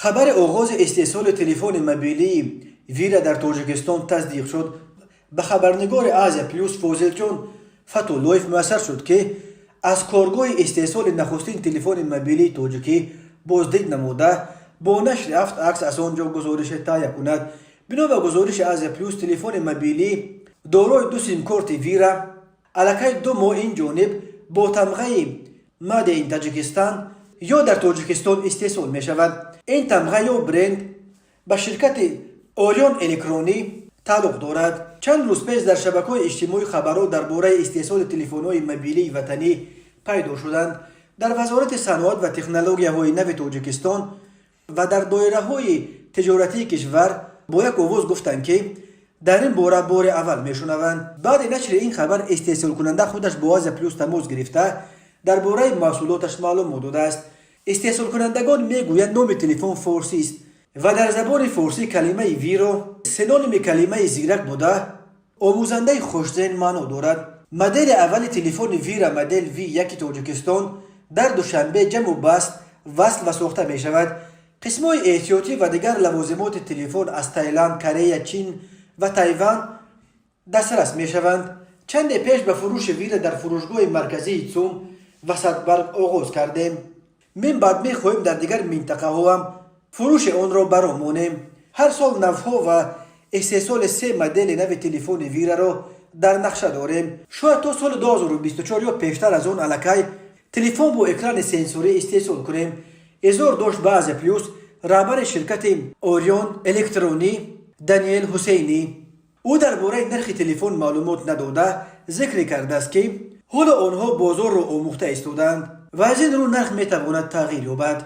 خبر آغاز استحصال تلفن موبیلی ویرا در تاجیکستان تصدیق شد. به خبرنگار آزیا پلوس فوزلجان فتولویف مؤثر شد که از کارگاه استحصال نخستین تلفن موبیلی تاجیکی بازدید نموده با نشر 7 عکس از آنجا گزارش تهیه کند. بنا به گزارش آزیا پلوس تلفن موبیلی دارای 2 سیم کارت ویرا علاقه 2 ماه این جانب با تمغه مد این تاجیکستان یا در تاجیکستان استحصال می شود. این تمغه یا برند به شرکت اوریون الکترونی تعلق دارد. چند روز پیش در شبکه‌های اجتماعی خبرها درباره استحصال تلفن‌های موبیلی وطنی پیدا شدند. در وزارت صنعت و تکنولوژی‌های نو تاجیکستان و در دایره‌های تجارتی کشور با یک آواز گفتند که در این باره بار اول میشنوند. بعد نشر این خبر استحصال کننده خودش با آزیا پلوس تماس گرفته درباره محصولاتش معلومات داده است. استحصال کنندگان میگویند نام تلفن فارسی است و در زبان فارسی کلمه ویرا سینونیم کلمه زیرک بوده آموزنده خوش‌ذهن معنا دارد. مدل اول تلفن ویرا مدل V1 تاجیکستان در دوشنبه جمع و بست وصل و ساخته می شود. قسم‌های احتیاطی و دیگر لوازمات تلفن از تایلند، کره، چین و تایوان دسترس می شوند. چند پیش به فروش ویرا در فروشگاه مرکزی چوم و صدبرگ آغاز کردیم. من بعد می خواهیم در دیگر منطقه ها هم فروش آن را برامانیم. هر سال نوها و استحصال 3 مدل نو تلفن ویرا را در نقشه داریم. شاید تا سال 2024 یا پیشتر از آن علاقه تلفن با اکران سنسوری استحصال کنیم. اظهار داشت به آزیا پلوس رهبر شرکت اوریون الکترونی دانیل حسینی. او درباره نرخ تلفن معلومات نداده ذکر کرده است که حالا آنها بازار را آموخته ایستادند و از این رو نرخ میتواند تغییر یابد.